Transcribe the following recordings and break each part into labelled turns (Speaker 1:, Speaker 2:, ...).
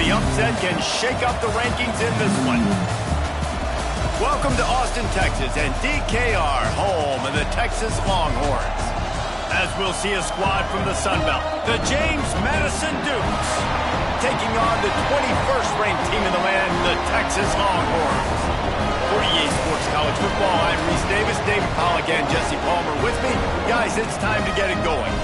Speaker 1: the upset can shake up the rankings in this one. Welcome to Austin, Texas, and DKR, home of the Texas Longhorns. As we'll see a squad from the Sun Belt, the James Madison Dukes, taking on the 21st ranked team in the land, the Texas Longhorns. For EA Sports College Football, I'm Reese Davis, David Pollock, and Jesse Palmer with me. Guys, it's time to get it going.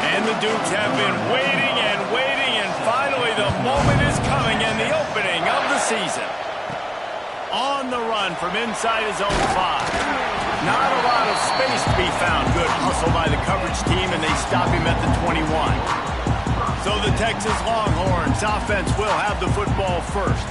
Speaker 1: And the Dukes have been waiting, and finally the moment is coming and the opening of the season. On the run from inside his own 5. Not a lot of space to be found. Good hustle by the coverage team, and they stop him at the 21. So the Texas Longhorns offense will have the football first.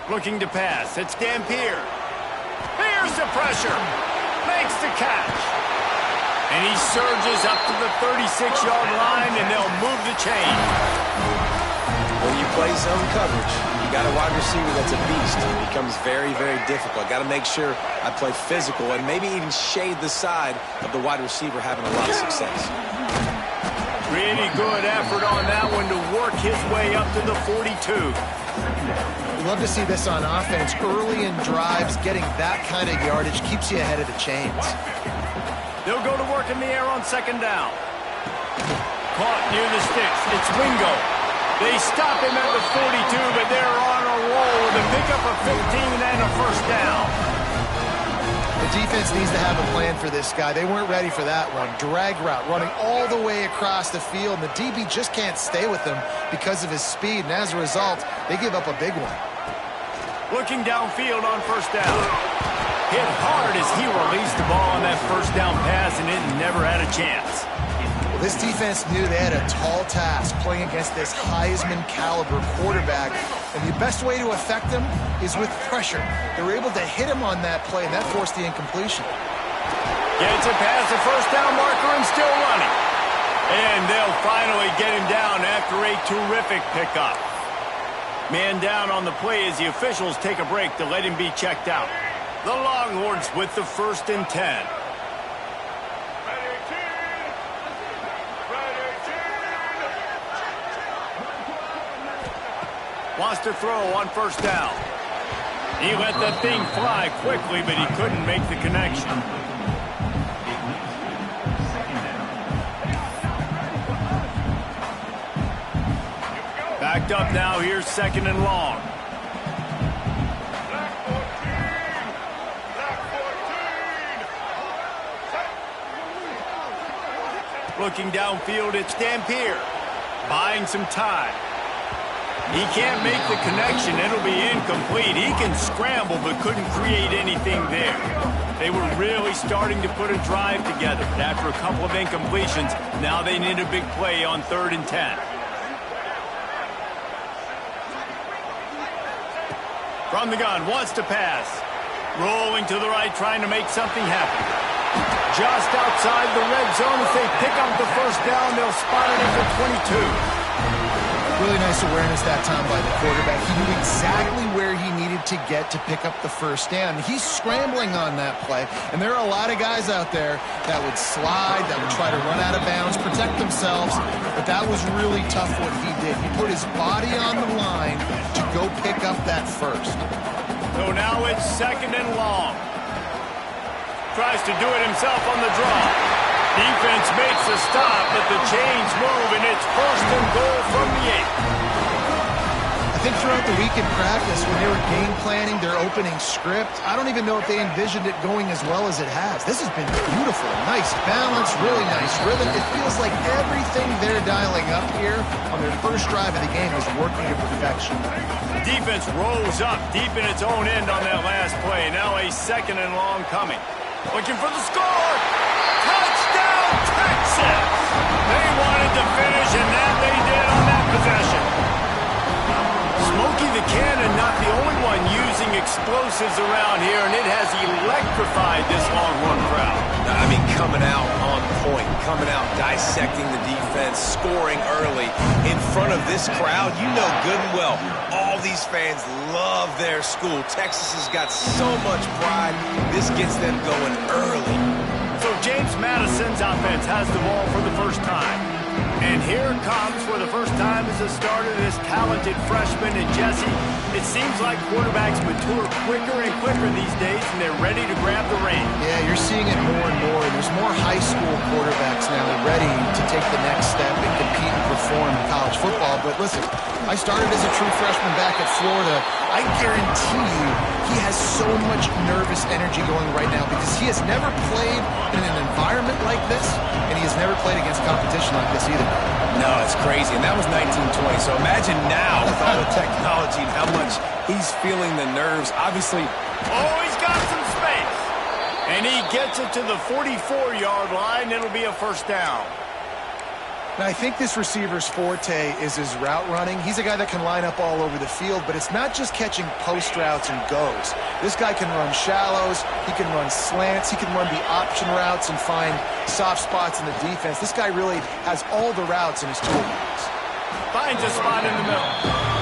Speaker 1: Looking to pass. It's Dampier. Here's the pressure. Makes the catch. And he surges up to the 36-yard line, and they'll move the chain.
Speaker 2: When you play zone coverage, you got a wide receiver that's a beast. It becomes very, very difficult. Got to make sure I play physical and maybe even shade the side of the wide receiver having a lot of success.
Speaker 1: Pretty good effort on that one to work his way up to the 42.
Speaker 3: We love to see this on offense. Early in drives, getting that kind of yardage keeps you ahead of the chains.
Speaker 1: They'll go to work in the air on second down. Caught near the sticks. It's Wingo. They stop him at the 42, but they're on a roll with a pickup of 15 and a first down.
Speaker 3: The defense needs to have a plan for this guy. They weren't ready for that one. Drag route, running all the way across the field, and the DB just can't stay with him because of his speed, and as a result, they give up a big one.
Speaker 1: Looking downfield on first down. Hit hard as he released the ball on that first down pass, and it never had a chance.
Speaker 3: Well, this defense knew they had a tall task playing against this Heisman caliber quarterback, and the best way to affect him is with pressure. They were able to hit him on that play, and that forced the incompletion.
Speaker 1: Gets it past the first down marker and still running. And they'll finally get him down after a terrific pickup. Man down on the play as the officials take a break to let him be checked out. The Longhorns with the 1st and 10. Wants to throw on first down. He let the thing fly quickly, but he couldn't make the connection. Backed up now. Here's second and long. Looking downfield, it's Dampier. Buying some time. He can't make the connection. It'll be incomplete. He can scramble, but couldn't create anything there. They were really starting to put a drive together. But after a couple of incompletions, now they need a big play on 3rd and 10. From the gun, wants to pass. Rolling to the right, trying to make something happen. Just outside the red zone as they pick up the first down. They'll spot it at the 22.
Speaker 3: Really nice awareness that time by the quarterback. He knew exactly where he needed to get to pick up the first down. He's scrambling on that play, and there are a lot of guys out there that would slide, that would try to run out of bounds, protect themselves, but that was really tough what he did. He put his body on the line to go pick up that first.
Speaker 1: So now it's second and long. Tries to do it himself on the draw. Defense makes a stop, but the chains move, and it's 1st and goal from the 8.
Speaker 3: I think throughout the week in practice, when they were game planning their opening script, I don't even know if they envisioned it going as well as it has. This has been beautiful. Nice balance, really nice rhythm. It feels like everything they're dialing up here on their first drive of the game is working to perfection.
Speaker 1: The defense rose up deep in its own end on that last play. Now a second and long coming. Looking for the score. Touchdown, Texas! They wanted to finish, and that they did on that possession. Smokey the Cannon, not the only one using explosives around here, and it has electrified this Longhorn crowd.
Speaker 2: I mean, coming out on point, coming out dissecting the defense, scoring early in front of this crowd. You know good and well, all these fans love their school. Texas has got so much pride. This gets them going early.
Speaker 1: So James Madison's offense has the ball for the first time. And here it comes for the first time as a starter, this talented freshman. And Jesse, it seems like quarterbacks mature quicker and quicker these days, and they're ready to grab the reins.
Speaker 3: Yeah, you're seeing it more and more. There's more high school quarterbacks now ready to take the next step and compete and perform in college football. But listen, I started as a true freshman back at Florida. I guarantee you he has so much nervous energy going right now because he has never played in an environment like this, and he has never played against competition like this either.
Speaker 2: No, it's crazy, and that was 1920. So imagine now with all the technology and how much he's feeling the nerves. Obviously,
Speaker 1: oh, he's got some space. And he gets it to the 44-yard line. It'll be a first down.
Speaker 3: Now, I think this receiver's forte is his route running. He's a guy that can line up all over the field, but it's not just catching post routes and goes. This guy can run shallows, he can run slants, he can run the option routes and find soft spots in the defense. This guy really has all the routes in his toolbox.
Speaker 1: Finds a spot in the middle.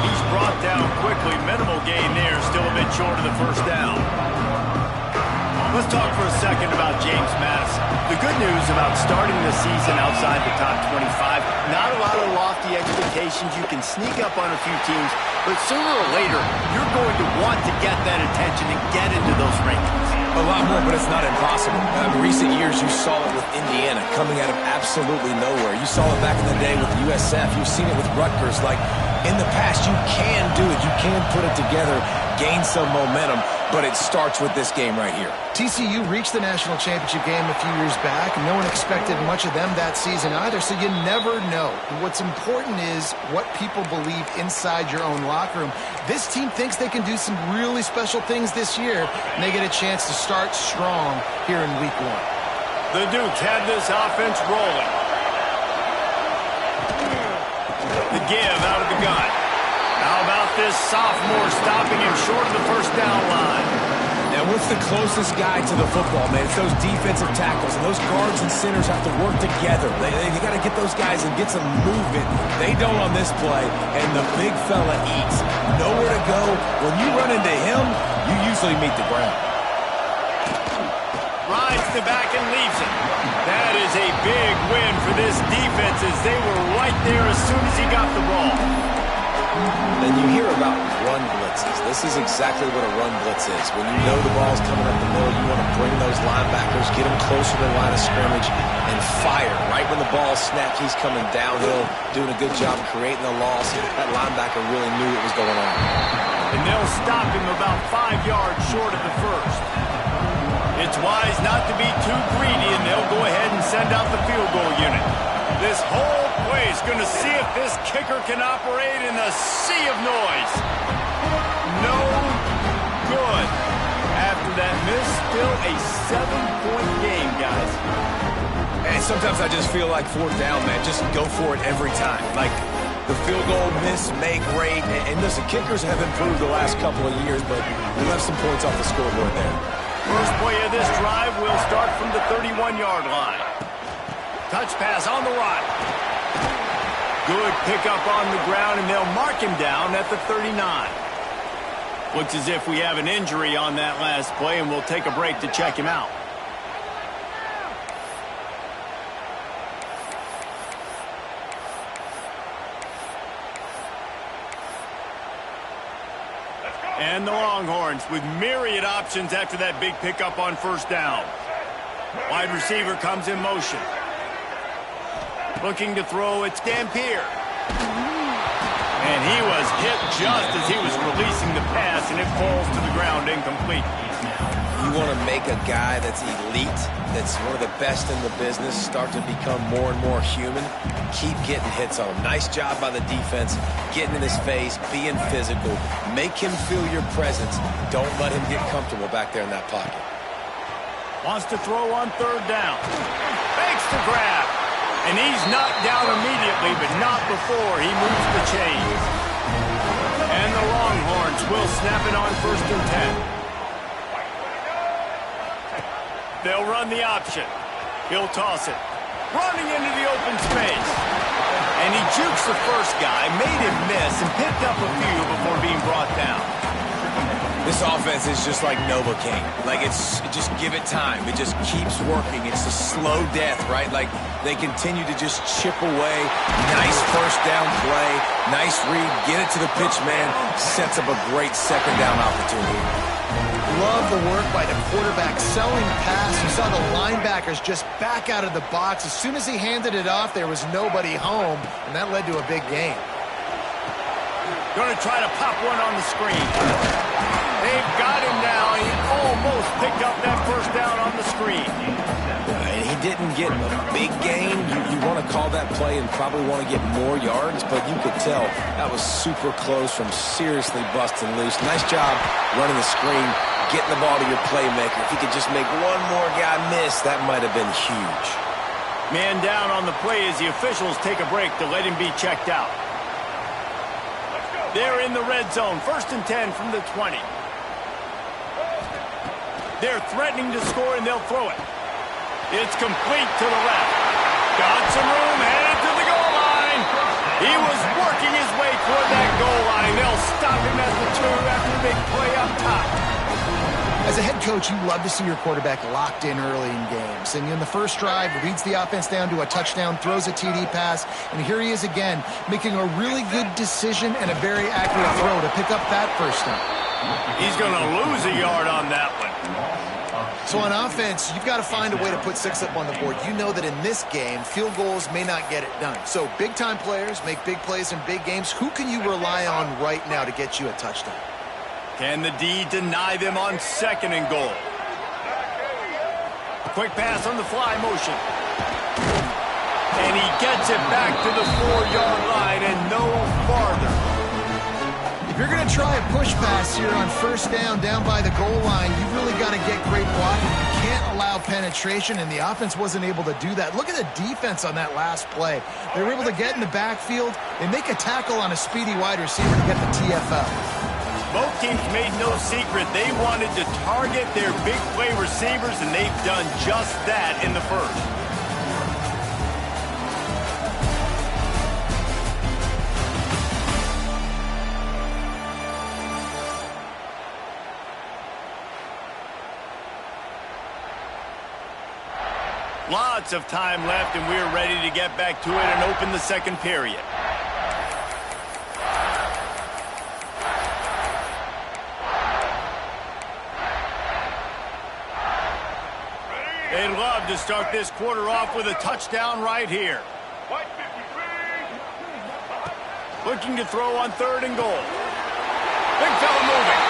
Speaker 1: He's brought down quickly. Minimal gain there, still a bit short of the first down. Let's talk for a second about James Madison. The good news about starting the season outside the top 25, not a lot of lofty expectations. You can sneak up on a few teams, but sooner or later, you're going to want to get that attention and get into those rankings.
Speaker 2: a lot more, but it's not impossible. In recent years, you saw it with Indiana coming out of absolutely nowhere. You saw it back in the day with USF. You've seen it with Rutgers. Like, in the past, you can do it. You can put it together, gain some momentum, but it starts with this game right here.
Speaker 3: TCU reached the national championship game a few years back. No one expected much of them that season either, so you never know. What's important is what people believe inside your own locker room. This team thinks they can do some really special things this year, and they get a chance to start strong here in week one.
Speaker 1: The Duke had this offense rolling. The give out of the gun. How about this sophomore stopping him short of the first down line?
Speaker 2: Now, what's the closest guy to the football, man? It's those defensive tackles, and those guards and centers have to work together. They got to get those guys and get some movement. They don't on this play, and the big fella eats. Nowhere to go. When you run into him, you usually meet the ground.
Speaker 1: Rides the back and leaves it. That is a big win for this defense as they were right there as soon as he got the ball.
Speaker 2: And you hear about run blitzes. This is exactly what a run blitz is. When you know the ball's coming up the middle, you want to bring those linebackers, get them closer to the line of scrimmage, and fire. Right when the ball snapped, he's coming downhill, doing a good job creating a loss. That linebacker really knew what was going on.
Speaker 1: And they'll stop him about 5 yards short of the first. It's wise not to be too greedy, and they'll go ahead and send out the field goal unit. This whole place going to see if this kicker can operate in a sea of noise. No good. After that miss, still a 7-point game, guys.
Speaker 2: And sometimes I just feel like fourth down, man. Just go for it every time. Like the field goal miss, make rate. And listen, kickers have improved the last couple of years, but we left some points off the scoreboard there.
Speaker 1: First play of this drive will start from the 31-yard line. Touch pass on the right. Good pickup on the ground, and they'll mark him down at the 39. Looks as if we have an injury on that last play, and we'll take a break to check him out. And the Longhorns with myriad options after that big pickup on first down. Wide receiver comes in motion. Looking to throw, it's Dampier. And he was hit just as he was releasing the pass, and it falls to the ground incomplete.
Speaker 2: You want to make a guy that's elite, that's one of the best in the business, start to become more and more human. Keep getting hits on him. Nice job by the defense, getting in his face, being physical. Make him feel your presence. Don't let him get comfortable back there in that pocket.
Speaker 1: Wants to throw on third down. Fakes the grab. And he's knocked down immediately, but not before he moves the chains. And the Longhorns will snap it on 1st and 10. They'll run the option. He'll toss it. Running into the open space. And he jukes the first guy, made him miss, and picked up a few before being brought down.
Speaker 2: This offense is just like Novocaine. Like, just give it time. It just keeps working. It's a slow death, right? Like, they continue to just chip away. Nice first down play. Nice read. Get it to the pitch man. Sets up a great second down opportunity.
Speaker 3: Love the work by the quarterback. Selling pass. You saw the linebackers just back out of the box. As soon as he handed it off, there was nobody home, and that led to a big gain.
Speaker 1: Going to try to pop one on the screen. They've got him now. He almost picked up that first down on the screen.
Speaker 2: And he didn't get a big gain. You want to call that play and probably want to get more yards, but you could tell that was super close from seriously busting loose. Nice job running the screen, getting the ball to your playmaker. If he could just make one more guy miss, that might have been huge.
Speaker 1: Man down on the play as the officials take a break to let him be checked out. They're in the red zone. 1st and 10 from the 20. They're threatening to score, and they'll throw it. It's complete to the left. Got some room, headed to the goal line. He was working his way toward that goal line. They'll stop him at the 2 after the big play up top.
Speaker 3: As a head coach, you love to see your quarterback locked in early in games. And in the first drive, leads the offense down to a touchdown, throws a TD pass, and here he is again, making a really good decision and a very accurate throw to pick up that first down.
Speaker 1: He's going to lose a yard on that one.
Speaker 3: So on offense, you've got to find a way to put 6 up on the board. You know that in this game, field goals may not get it done. So big-time players make big plays in big games. Who can you rely on right now to get you a touchdown?
Speaker 1: Can the D deny them on 2nd and goal? A quick pass on the fly motion. And he gets it back to the 4-yard line and no farther.
Speaker 3: If you're going to try a push pass here on 1st down by the goal line, you've really got to get great blocking. You can't allow penetration, and the offense wasn't able to do that. Look at the defense on that last play. They were able to get in the backfield and make a tackle on a speedy wide receiver to get the TFL.
Speaker 1: Both teams made no secret they wanted to target their big play receivers, and they've done just that in the first. Lots of time left, and we're ready to get back to it and open the 2nd period. They'd love to start this quarter off with a touchdown right here. Looking to throw on 3rd and goal. Big fella moving.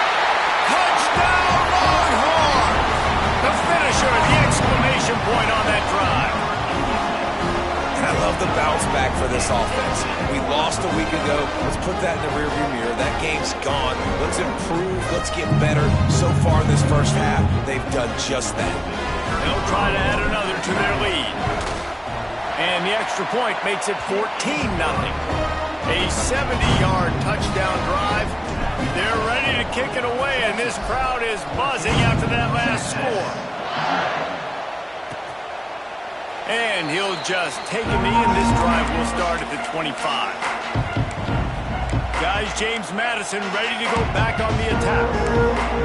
Speaker 1: Touchdown, Longhorns! The finisher, the exclamation point on that drive.
Speaker 2: And I love the bounce back for this offense. We lost a week ago. Let's put that in the rearview mirror. That game's gone. Let's improve. Let's get better. So far this first half, they've done just that.
Speaker 1: They'll try to add another to their lead. And the extra point makes it 14-0. A 70-yard touchdown drive. They're ready to kick it away, and this crowd is buzzing after that last score. And he'll just take him in. This drive will start at the 25. Guys, James Madison ready to go back on the attack.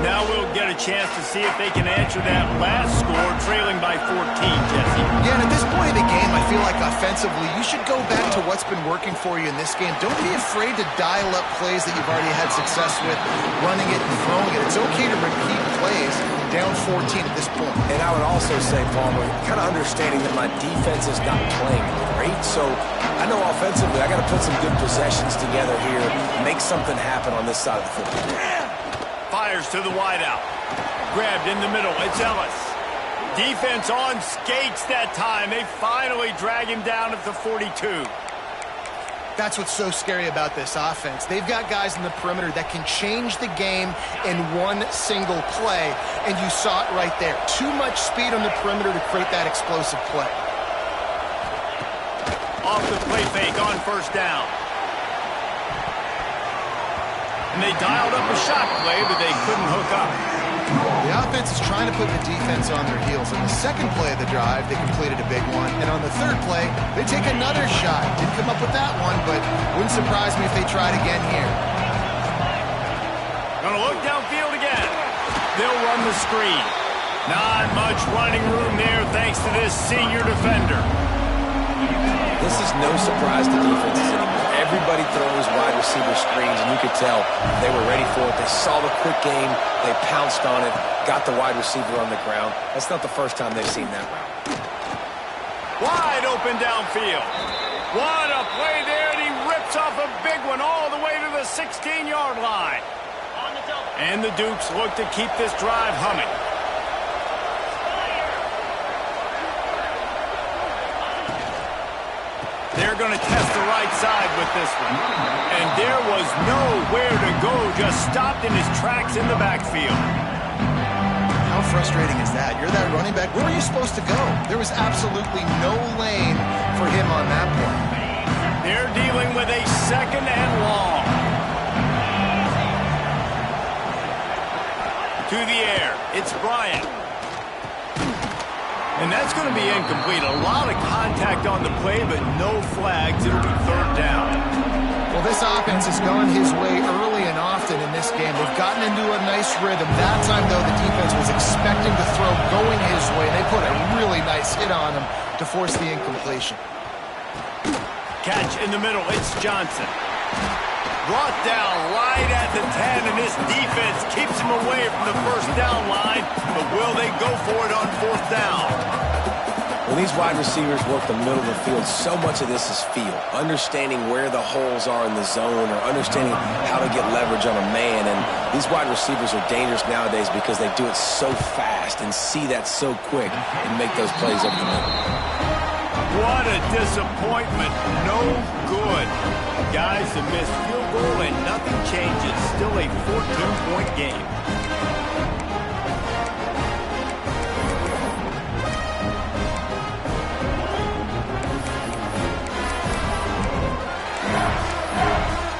Speaker 1: Now we'll get a chance to see if they can answer that last score, trailing by 14, Jesse.
Speaker 3: Yeah, and at this point of the game, I feel like offensively, you should go back to what's been working for you in this game. Don't be afraid to dial up plays that you've already had success with, running it and throwing it. It's okay to repeat plays down 14 at this point.
Speaker 2: And I would also say, Palmer, kind of understanding that my defense is not playing great, so I know offensively I got to put some good possessions together here, make something happen on this side of the football.
Speaker 1: Fires to the wideout. Grabbed in the middle. It's Ellis. Defense on skates that time. They finally drag him down at the 42.
Speaker 3: That's what's so scary about this offense. They've got guys in the perimeter that can change the game in one single play, and you saw it right there. Too much speed on the perimeter to create that explosive play.
Speaker 1: Off the play fake on first down. And they dialed up a shot play, but they couldn't hook up.
Speaker 3: The offense is trying to put the defense on their heels. On the second play of the drive, they completed a big one. And on the third play, they take another shot. Didn't come up with that one, but wouldn't surprise me if they tried again here.
Speaker 1: Gonna look downfield again. They'll run the screen. Not much running room there thanks to this senior defender.
Speaker 2: This is no surprise to defenses anymore. Everybody throws wide receiver screens, and you could tell they were ready for it. They saw the quick game. They pounced on it, got the wide receiver on the ground. That's not the first time they've seen that route.
Speaker 1: Wide open downfield. What a play there, and he rips off a big one all the way to the 16-yard line. And the Dukes look to keep this drive humming. They're going to test the right side with this one. And there was nowhere to go, just stopped in his tracks in the backfield.
Speaker 3: How frustrating is that? You're that running back. Where were you supposed to go? There was absolutely no lane for him on that point.
Speaker 1: They're dealing with a second and long. To the air, it's Bryant. And that's going to be incomplete. A lot of contact on the play, but no flags. It'll be third down.
Speaker 3: Well, this offense has gone his way early and often in this game. They've gotten into a nice rhythm. That time, though, the defense was expecting the throw going his way. They put a really nice hit on him to force the incompletion.
Speaker 1: Catch in the middle. It's Johnson. Brought down right at the 10, and this defense keeps him away from the first down line. But will they go for it on fourth down?
Speaker 2: When these wide receivers work the middle of the field, so much of this is feel. Understanding where the holes are in the zone or understanding how to get leverage on a man. And these wide receivers are dangerous nowadays because they do it so fast and see that so quick and make those plays over the middle.
Speaker 1: What a disappointment. No good. Guys, a missed field goal and nothing changes. Still a 14-point game.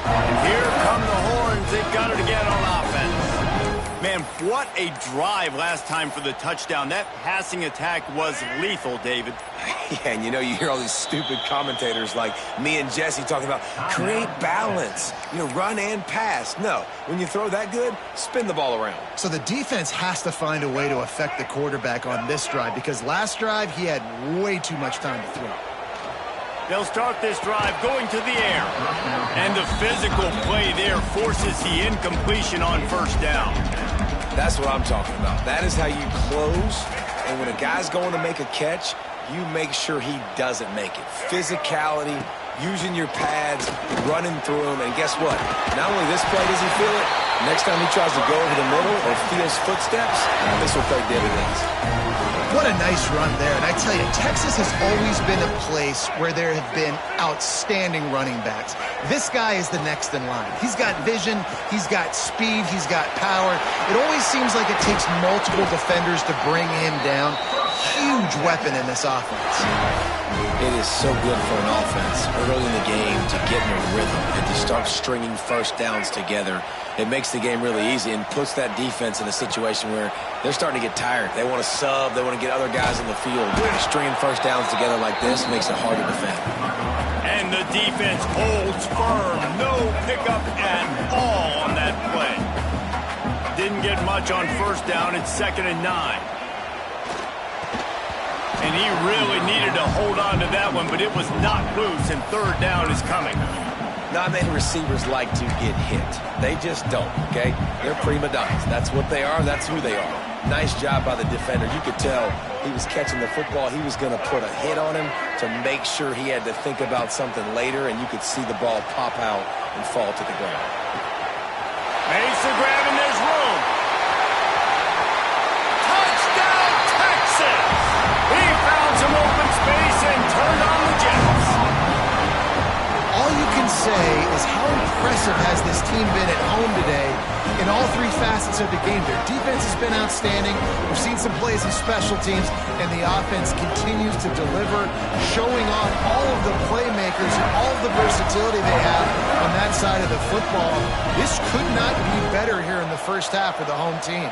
Speaker 1: And here come the Horns. They've got it again on offense. Man, what a drive last time for the touchdown. That passing attack was lethal, David.
Speaker 2: Yeah, and you know, you hear all these stupid commentators like me and Jesse talking about create balance, you know, run and pass. No, when you throw that good, spin the ball around.
Speaker 3: So the defense has to find a way to affect the quarterback on this drive because last drive he had way too much time to throw.
Speaker 1: They'll start this drive going to the air. And the physical play there forces the incompletion on first down.
Speaker 2: That's what I'm talking about. That is how you close. And when a guy's going to make a catch, you make sure he doesn't make it. Physicality, using your pads, running through them. And guess what? Not only this play does he feel it, next time he tries to go over the middle or feels footsteps, this will pay dividends.
Speaker 3: What a nice run there. And I tell you, Texas has always been a place where there have been outstanding running backs. This guy is the next in line. He's got vision, he's got speed, he's got power. It always seems like it takes multiple defenders to bring him down. Huge weapon in this offense.
Speaker 2: It is so good for an offense early in the game to get in a rhythm and to start stringing first downs together. It makes the game really easy and puts that defense in a situation where they're starting to get tired. They want to sub. They want to get other guys in the field. Stringing first downs together like this makes it hard to defend.
Speaker 1: And the defense holds firm. No pickup at all on that play. Didn't get much on first down. It's 2nd and 9. And he really needed to hold on to that one, but it was knocked loose, and third down is coming.
Speaker 2: Not many receivers like to get hit. They just don't, okay? They're prima donnas. That's what they are. That's who they are. Nice job by the defender. You could tell he was catching the football. He was going to put a hit on him to make sure he had to think about something later, and you could see the ball pop out and fall to the ground.
Speaker 1: Makes the grab, and there's room. Touchdown, Texas! He found some open space and turned on the Jets.
Speaker 3: All you can say is how impressive has this team been at home today in all three facets of the game. Their defense has been outstanding. We've seen some plays in special teams, and the offense continues to deliver, showing off all of the playmakers and all of the versatility they have on that side of the football. This could not be better here in the first half for the home team.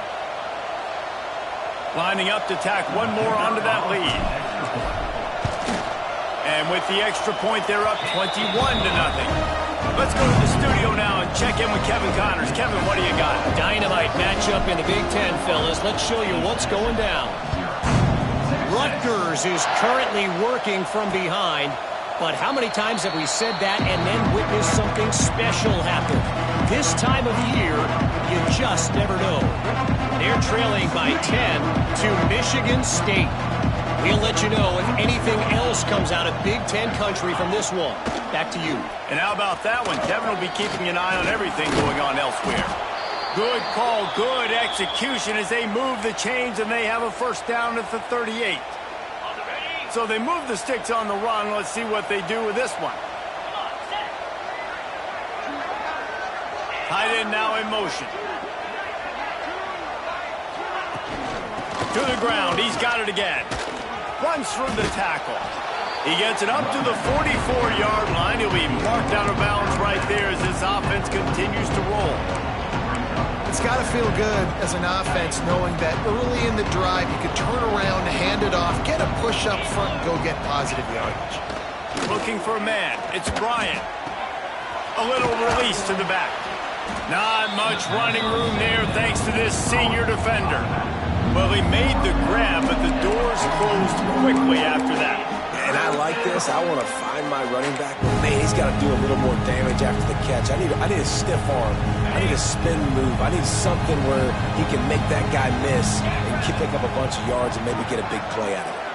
Speaker 1: Lining up to tack one more onto that lead. And with the extra point, they're up 21-0. Let's go to the studio now and check in with Kevin Connors. Kevin, what do you got?
Speaker 4: Dynamite matchup in the Big Ten, fellas. Let's show you what's going down. Rutgers is currently working from behind, but how many times have we said that and then witnessed something special happen? This time of year, you just never know. They're trailing by 10 to Michigan State. We'll let you know if anything else comes out of Big Ten country from this one. Back to you.
Speaker 1: And how about that one? Kevin will be keeping an eye on everything going on elsewhere. Good call, good execution as they move the chains, and they have a first down at the 38. So they move the sticks on the run. Let's see what they do with this one. Tight end now in motion. To the ground. He's got it again. Runs through the tackle. He gets it up to the 44-yard line. He'll be marked out of bounds right there as this offense continues to roll.
Speaker 3: It's got to feel good as an offense knowing that early in the drive you could turn around, hand it off, get a push up front, and go get positive yardage.
Speaker 1: Looking for a man. It's Bryant. A little release to the back. Not much running room there thanks to this senior defender. Well, he made the grab, but the doors closed quickly after that.
Speaker 2: And I like this. I want to find my running back. Man, he's got to do a little more damage after the catch. I need a stiff arm. I need a spin move. I need something where he can make that guy miss and pick up a bunch of yards and maybe get a big play out of it.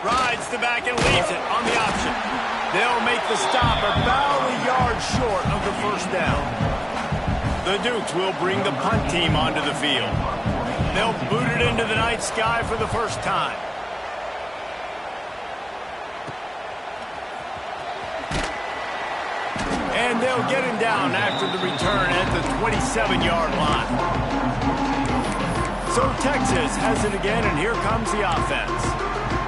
Speaker 1: Rides the back and leaves it on the option. They'll make the stop about a yard short of the first down. The Dukes will bring the punt team onto the field. They'll boot it into the night sky for the first time. And they'll get him down after the return at the 27-yard line. So Texas has it again, and here comes the offense.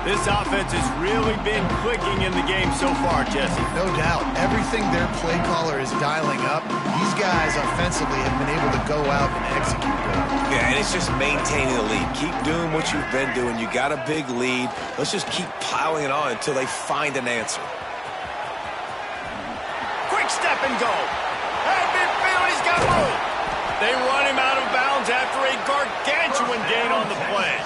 Speaker 1: This offense has really been clicking in the game so far, Jesse.
Speaker 3: No doubt. Everything their play caller is dialing up, these guys offensively have been able to go out and execute well.
Speaker 2: Yeah, and it's just maintaining the lead. Keep doing what you've been doing. You got a big lead. Let's just keep piling it on until they find an answer.
Speaker 1: Quick step and go. At midfield, he's got room. They run him out of bounds after a gargantuan gain on the play.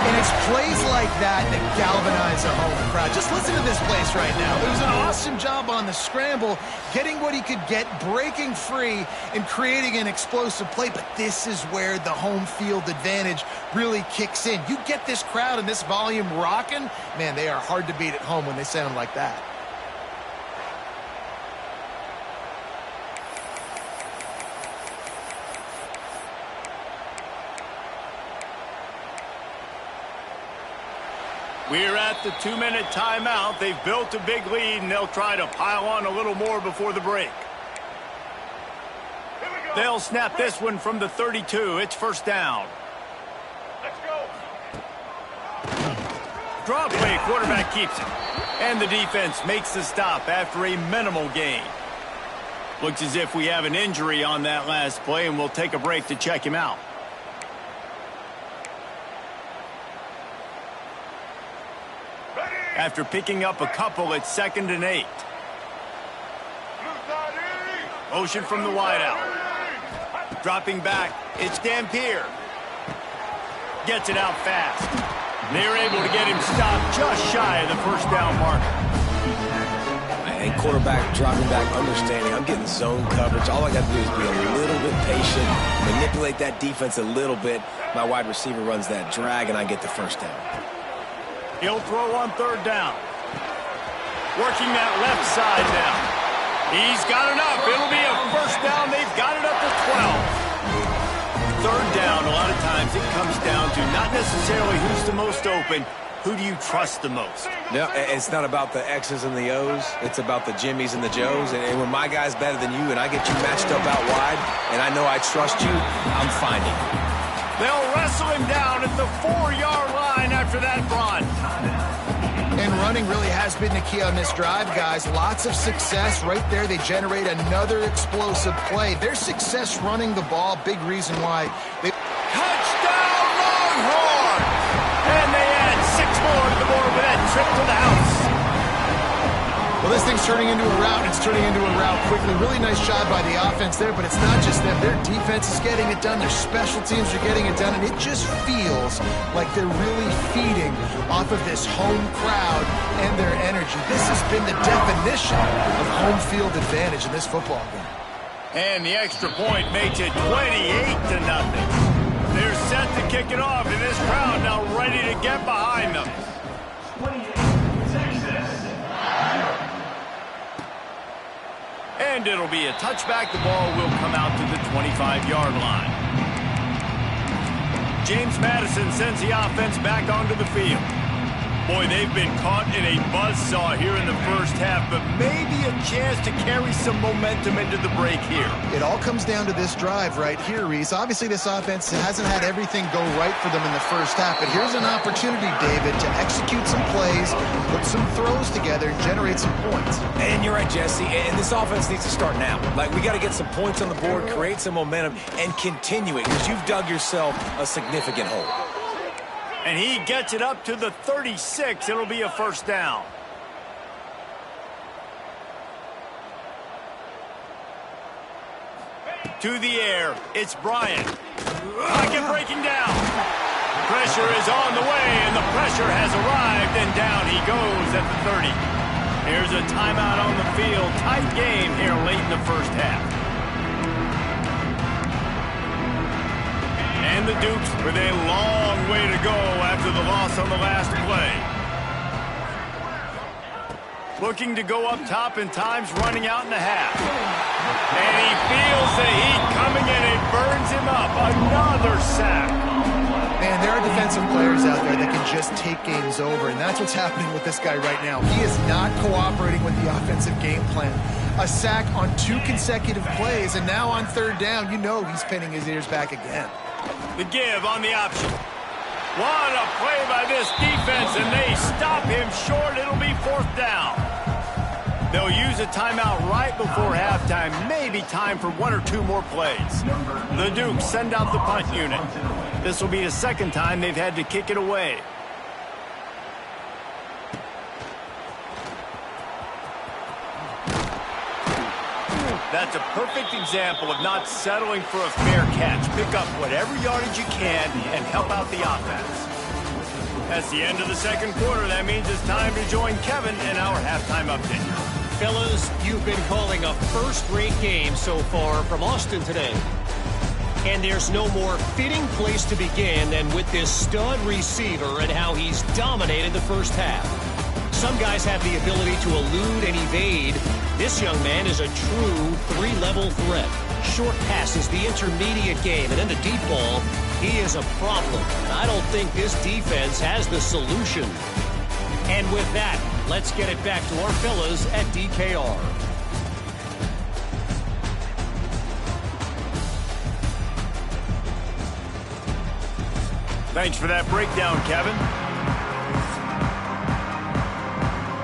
Speaker 3: And it's plays like that that galvanize a home crowd. Just listen to this place right now. It was an awesome job on the scramble, getting what he could get, breaking free, and creating an explosive play. But this is where the home field advantage really kicks in. You get this crowd and this volume rocking, man, they are hard to beat at home when they sound like that.
Speaker 1: We're at the 2-minute timeout. They've built a big lead, and they'll try to pile on a little more before the break. They'll snap this one from the 32. It's first down.
Speaker 5: Let's go.
Speaker 1: Draw play, quarterback keeps it. And the defense makes the stop after a minimal gain. Looks as if we have an injury on that last play, and we'll take a break to check him out. After picking up a couple, it's 2nd and 8. Motion from the wideout. Dropping back, it's Dampier. Gets it out fast. They're able to get him stopped just shy of the first down marker.
Speaker 2: And quarterback dropping back, understanding I'm getting zone coverage. All I got to do is be a little bit patient, manipulate that defense a little bit. My wide receiver runs that drag, and I get the first down.
Speaker 1: He'll throw on 3rd down. Working that left side now. He's got enough. It'll be a first down. They've got it up to 12. 3rd down, a lot of times it comes down to not necessarily who's the most open, who do you trust the most?
Speaker 2: No, it's not about the X's and the O's. It's about the Jimmies and the Joes. And when my guy's better than you and I get you matched up out wide and I know I trust you, I'm finding you.
Speaker 1: They'll wrestle him down at the 4-yard line after that run.
Speaker 3: And running really has been the key on this drive, guys. Lots of success right there. They generate another explosive play. Their success running the ball, big reason why.
Speaker 1: Touchdown, Longhorns! And they add 6 more to the board with that trip to the house.
Speaker 3: Well, this thing's turning into a rout. It's turning into a rout quickly. Really nice job by the offense there, but it's not just them. Their defense is getting it done. Their special teams are getting it done, and it just feels like they're really feeding off of this home crowd and their energy. This has been the definition of home field advantage in this football game.
Speaker 1: And the extra point makes it 28-0. They're set to kick it off, and this crowd now ready to get behind them. And it'll be a touchback. The ball will come out to the 25-yard line. James Madison sends the offense back onto the field. Boy, they've been caught in a buzzsaw here in the first half, but maybe a chance to carry some momentum into the break here.
Speaker 3: It all comes down to this drive right here, Reese. Obviously, this offense hasn't had everything go right for them in the first half, but here's an opportunity, David, to execute some plays, put some throws together, and generate some points.
Speaker 2: And you're right, Jesse, and this offense needs to start now. Like, we got to get some points on the board, create some momentum, and continue it, because you've dug yourself a significant hole.
Speaker 1: And he gets it up to the 36. It'll be a first down. To the air, it's Bryant. Pocket breaking down. Pressure is on the way, and the pressure has arrived, and down he goes at the 30. Here's a timeout on the field. Tight game here late in the first half. And the Dukes with a long way to go after the loss on the last play. Looking to go up top, and time's running out in the half. And he feels the heat coming, and it burns him up. Another sack.
Speaker 3: Man, there are defensive players out there that can just take games over, and that's what's happening with this guy right now. He is not cooperating with the offensive game plan. A sack on 2 consecutive plays, and now on 3rd down, you know he's pinning his ears back again.
Speaker 1: The give on the option. What a play by this defense, and they stop him short. It'll be 4th down. They'll use a timeout right before halftime. Maybe time for 1 or 2 more plays. The Dukes send out the punt unit. This will be the 2nd time they've had to kick it away. That's a perfect example of not settling for a fair catch. Pick up whatever yardage you can and help out the offense. That's the end of the 2nd quarter. That means it's time to join Kevin in our halftime update.
Speaker 4: Fellas, you've been calling a first-rate game so far from Austin today. And there's no more fitting place to begin than with this stud receiver and how he's dominated the first half. Some guys have the ability to elude and evade. This young man is a true 3-level threat. Short passes, the intermediate game, and then the deep ball, he is a problem. And I don't think this defense has the solution. And with that, let's get it back to our fellas at DKR.
Speaker 1: Thanks for that breakdown, Kevin.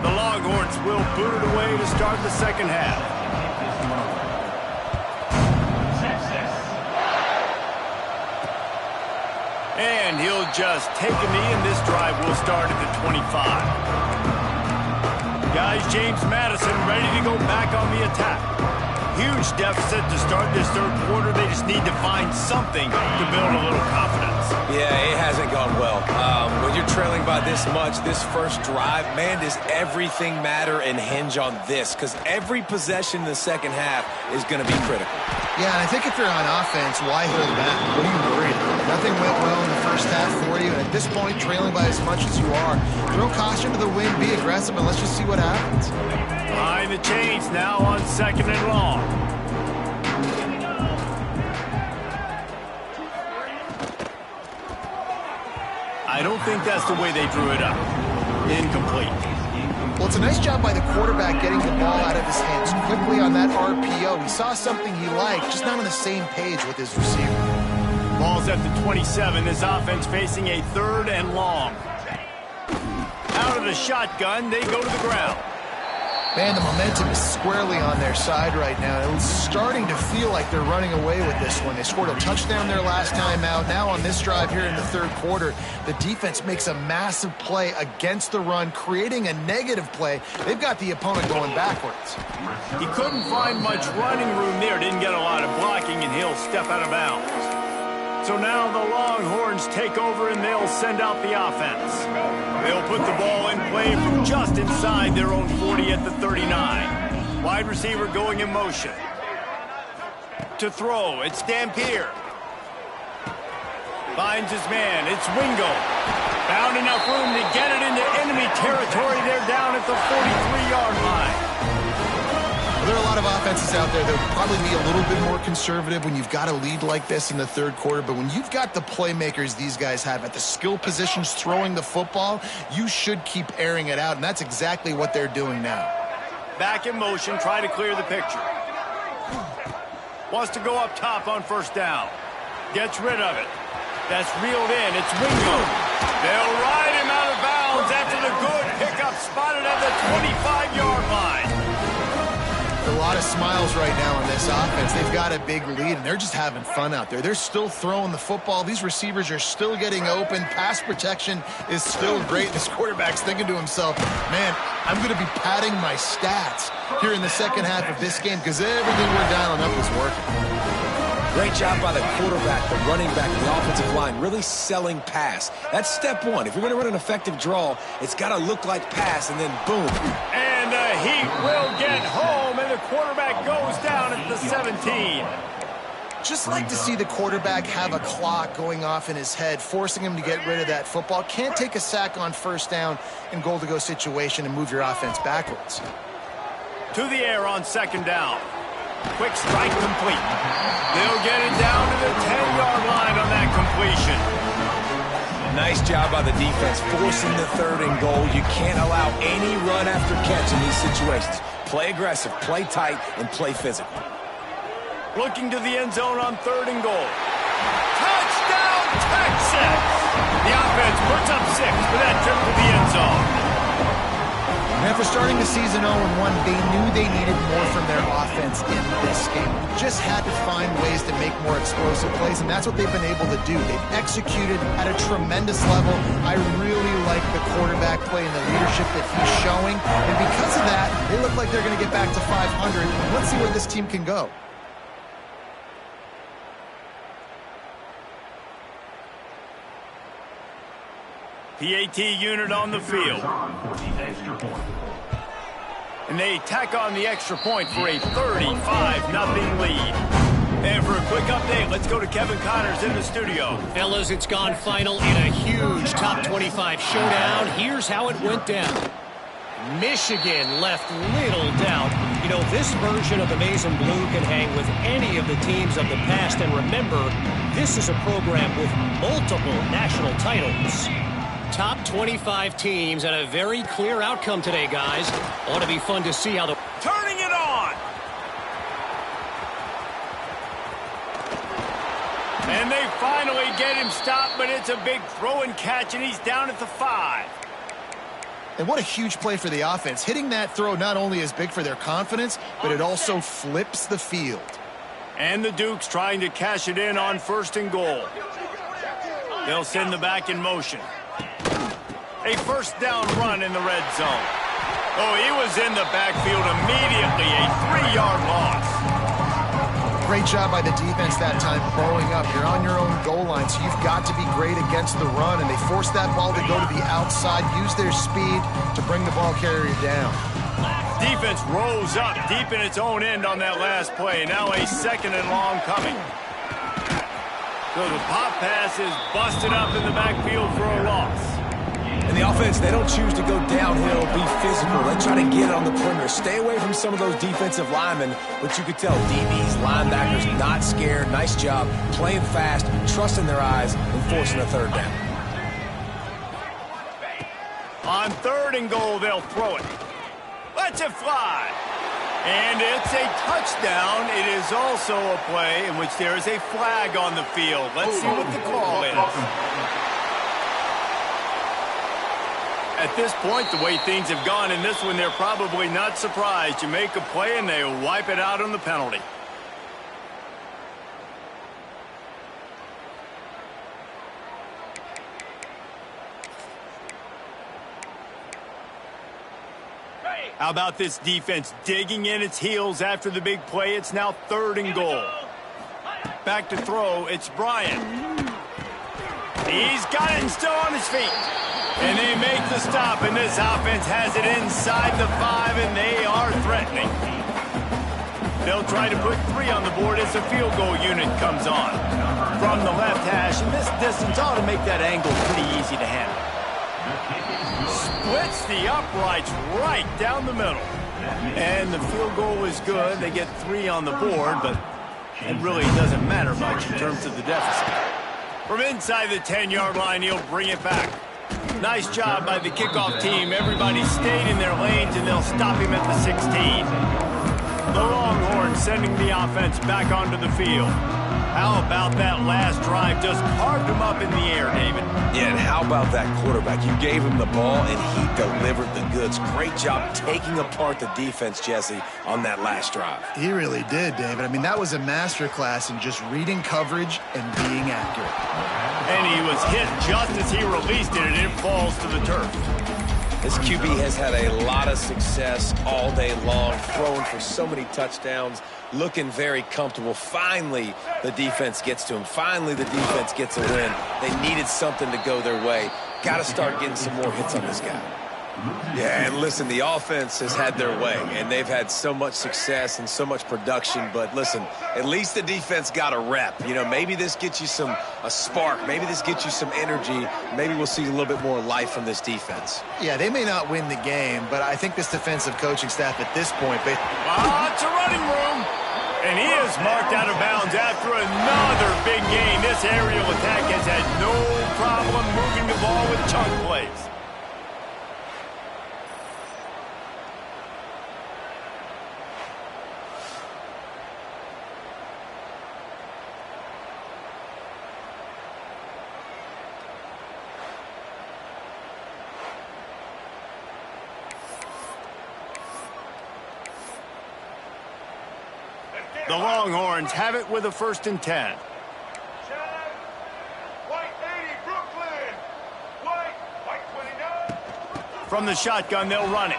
Speaker 1: The Longhorns will boot it away to start the 2nd half. And he'll just take a knee, and this drive will start at the 25. Guys, James Madison ready to go back on the attack. Huge deficit to start this 3rd quarter. They just need to find something to build a little confidence.
Speaker 2: Yeah, it hasn't gone well. When you're trailing by this much, this first drive, man, does everything matter and hinge on this? Because every possession in the 2nd half is going to be critical.
Speaker 3: Yeah, and I think if you're on offense, why hold back? What are you worried about? Nothing went well in the first half for you, and at this point, trailing by as much as you are, throw caution to the wind, be aggressive, and let's just see what happens.
Speaker 1: Behind the chains now on 2nd and long. I don't think that's the way they drew it up. Incomplete.
Speaker 3: Well, it's a nice job by the quarterback getting the ball out of his hands quickly on that RPO. He saw something he liked, just not on the same page with his receiver.
Speaker 1: Ball's at the 27. This offense facing a 3rd and long. Out of the shotgun, they go to the ground.
Speaker 3: Man, the momentum is squarely on their side right now. It's starting to feel like they're running away with this one. They scored a touchdown their last time out. Now on this drive here in the 3rd quarter, the defense makes a massive play against the run, creating a negative play. They've got the opponent going backwards.
Speaker 1: He couldn't find much running room there. Didn't get a lot of blocking, and he'll step out of bounds. So now the Longhorns take over, and they'll send out the offense. They'll put the ball in play from just inside their own 40 at the 39. Wide receiver going in motion. To throw, it's Dampier. Finds his man, it's Wingo. Found enough room to get it into enemy territory. They're down at the 43-yard line.
Speaker 3: There are a lot of offenses out there that would probably be a little bit more conservative when you've got a lead like this in the 3rd quarter, but when you've got the playmakers these guys have at the skill positions throwing the football, you should keep airing it out, and that's exactly what they're doing now.
Speaker 1: Back in motion, try to clear the picture. Wants to go up top on 1st down. Gets rid of it. That's reeled in. It's Wingo. They'll ride him out of bounds after the good pickup, spotted at the 25-yard line.
Speaker 3: A lot of smiles right now on this offense. They've got a big lead, and they're just having fun out there. They're still throwing the football. These receivers are still getting open. Pass protection is still great. This quarterback's thinking to himself, man, I'm going to be padding my stats here in the 2nd half of this game because everything we're dialing up is working.
Speaker 2: Great job by the quarterback, the running back, and the offensive line, really selling pass. That's step one. If you're going to run an effective draw, it's got to look like pass, and then boom.
Speaker 1: And the Heat will get home, and the quarterback goes down at the 17.
Speaker 3: Just like to see the quarterback have a clock going off in his head, forcing him to get rid of that football. Can't take a sack on 1st down in goal-to-go situation and move your offense backwards.
Speaker 1: To the air on 2nd down. Quick strike complete. They'll get it down to the 10-yard line on that completion.
Speaker 2: Nice job by the defense forcing the 3rd and goal. You can't allow any run after catch in these situations. Play aggressive, play tight, and play physical.
Speaker 1: Looking to the end zone on 3rd and goal. Touchdown, Texas! The offense puts up 6 for that trip to the end zone.
Speaker 3: And after starting the season 0-1, they knew they needed more from their offense in this game. Just had to find ways to make more explosive plays, and that's what they've been able to do. They've executed at a tremendous level. I really like the quarterback play and the leadership that he's showing. And because of that, they look like they're going to get back to 500. Let's see where this team can go.
Speaker 1: PAT unit on the field. And they tack on the extra point for a 35-0 lead. And for a quick update, let's go to Kevin Connors in the studio.
Speaker 4: Fellas, it's gone final in a huge top 25 showdown. Here's how it went down. Michigan left little doubt. You know, this version of the maize and blue can hang with any of the teams of the past. And remember, this is a program with multiple national titles. Top 25 teams and a very clear outcome today, guys. Ought to be fun to see how the...
Speaker 1: Turning it on! And they finally get him stopped, but it's a big throw and catch, and he's down at the 5.
Speaker 3: And what a huge play for the offense. Hitting that throw not only is big for their confidence, but it also flips the field.
Speaker 1: And the Dukes trying to cash it in on 1st and goal. They'll send the back in motion. A 1st down run in the red zone. Oh, he was in the backfield immediately. A 3-yard loss.
Speaker 3: Great job by the defense that time, blowing up. You're on your own goal line, so you've got to be great against the run. And they forced that ball to go to the outside, use their speed to bring the ball carrier down.
Speaker 1: Defense rose up deep in its own end on that last play. Now a 2nd and long coming. So the pop pass is busted up in the backfield for a loss.
Speaker 2: And the offense, they don't choose to go downhill, be physical. They try to get it on the perimeter. Stay away from some of those defensive linemen, but you could tell DBs, linebackers, not scared. Nice job playing fast, trusting their eyes, and forcing a 3rd down.
Speaker 1: On 3rd and goal, they'll throw it. Lets it fly. And it's a touchdown. It is also a play in which there is a flag on the field. Let's see what the call is. At this point, the way things have gone in this one, they're probably not surprised. You make a play and they wipe it out on the penalty. How about this defense digging in its heels after the big play? It's now 3rd and goal. Back to throw, it's Bryant. He's got it and still on his feet. And they make the stop, and this offense has it inside the 5, and they are threatening. They'll try to put 3 on the board as the field goal unit comes on. From the left hash, and this distance ought to make that angle pretty easy to handle. Splits the uprights right down the middle. And the field goal is good. They get 3 on the board, but it really doesn't matter much in terms of the deficit. From inside the 10-yard line, he'll bring it back. Nice job by the kickoff team. Everybody stayed in their lanes, and they'll stop him at the 16. The Longhorns sending the offense back onto the field. How about that last drive? Just carved him up in the air, David.
Speaker 2: Yeah, and how about that quarterback? You gave him the ball, and he delivered the goods. Great job taking apart the defense, Jesse, on that last drive.
Speaker 3: He really did, David. I mean, that was a masterclass in just reading coverage and being accurate.
Speaker 1: And he was hit just as he released it, and it falls to the turf.
Speaker 2: This QB has had a lot of success all day long, throwing for so many touchdowns, looking very comfortable. Finally, the defense gets to him. Finally, the defense gets a win. They needed something to go their way. Got to start getting some more hits on this guy. Yeah, and listen, the offense has had their way, and they've had so much success and so much production. But listen, at least the defense got a rep. You know, maybe this gets you a spark. Maybe this gets you some energy. Maybe we'll see a little bit more life from this defense.
Speaker 3: Yeah, they may not win the game, but I think this defensive coaching staff at this point,
Speaker 1: lots of running room. And he is marked out of bounds after another big gain. This aerial attack has had no problem moving the ball with chunk plays. The Longhorns have it with a 1st and 10.
Speaker 5: White 80, Brooklyn. White 29.
Speaker 1: From the shotgun, they'll run it.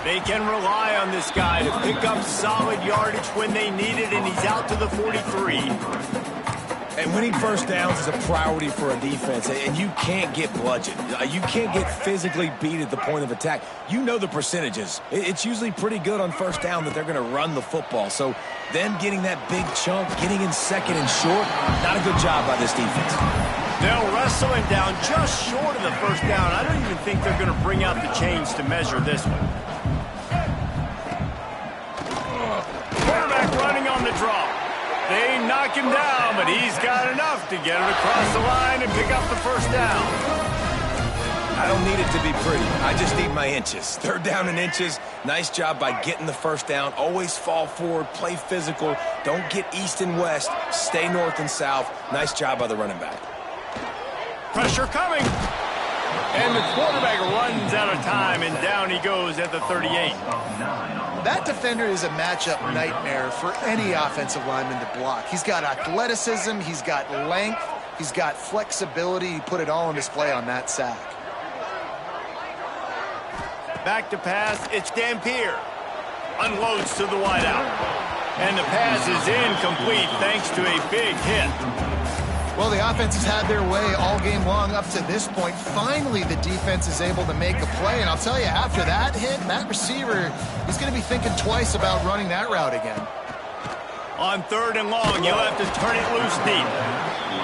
Speaker 1: They can rely on this guy to pick up solid yardage when they need it, and he's out to the 43.
Speaker 2: And winning first downs is a priority for a defense, and you can't get bludgeoned. You can't get physically beat at the point of attack. You know the percentages. It's usually pretty good on first down that they're going to run the football. So them getting that big chunk, getting in 2nd and short, not a good job by this defense.
Speaker 1: They'll wrestle him down just short of the 1st down. I don't even think they're going to bring out the chains to measure this one. Quarterback running on the draw. They knock him down, but he's got enough to get it across the line and pick up the 1st down.
Speaker 2: I don't need it to be pretty. I just need my inches. 3rd down and inches. Nice job by getting the 1st down. Always fall forward, play physical. Don't get east and west. Stay north and south. Nice job by the running back.
Speaker 1: Pressure coming. And the quarterback runs out of time, and down he goes at the 38.
Speaker 3: that defender is a matchup nightmare for any offensive lineman to block. He's got athleticism, he's got length, he's got flexibility. He put it all on display on that sack.
Speaker 1: Back to pass, it's Dampier. Unloads to the wideout. And the pass is incomplete thanks to a big hit.
Speaker 3: Well, the offense has had their way all game long up to this point. Finally, the defense is able to make a play. And I'll tell you, after that hit, that receiver, he's going to be thinking twice about running that route again.
Speaker 1: On 3rd and long, you'll have to turn it loose deep.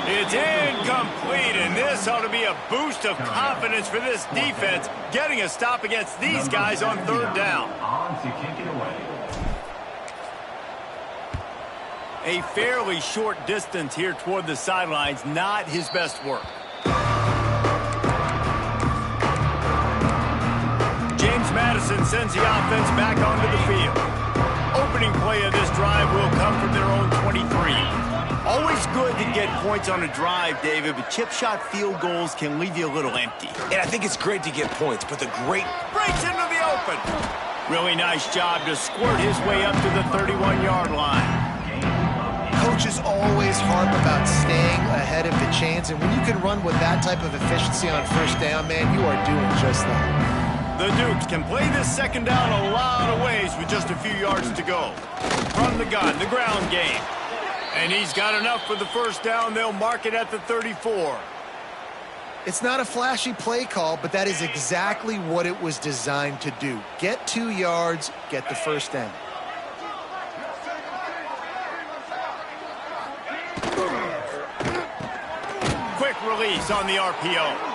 Speaker 1: It's incomplete, and this ought to be a boost of confidence for this defense, getting a stop against these guys on 3rd down. A fairly short distance here toward the sidelines, not his best work. and sends the offense back onto the field. Opening play of this drive will come from their own 23. Always good to get points on a drive, David, but chip shot field goals can leave you a little empty.
Speaker 2: And I think it's great to get points, but the great
Speaker 1: Breaks into the open. Really nice job to squirt his way up to the 31-yard line.
Speaker 3: Coaches always harp about staying ahead of the chains, and when you can run with that type of efficiency on first down, man, you are doing just that.
Speaker 1: The Dukes can play this second down a lot of ways with just a few yards to go. From the gun, the ground game. And he's got enough for the first down. They'll mark it at the 34.
Speaker 3: It's not a flashy play call, but that is exactly what it was designed to do. Get 2 yards, get the first down.
Speaker 1: Quick release on the RPO.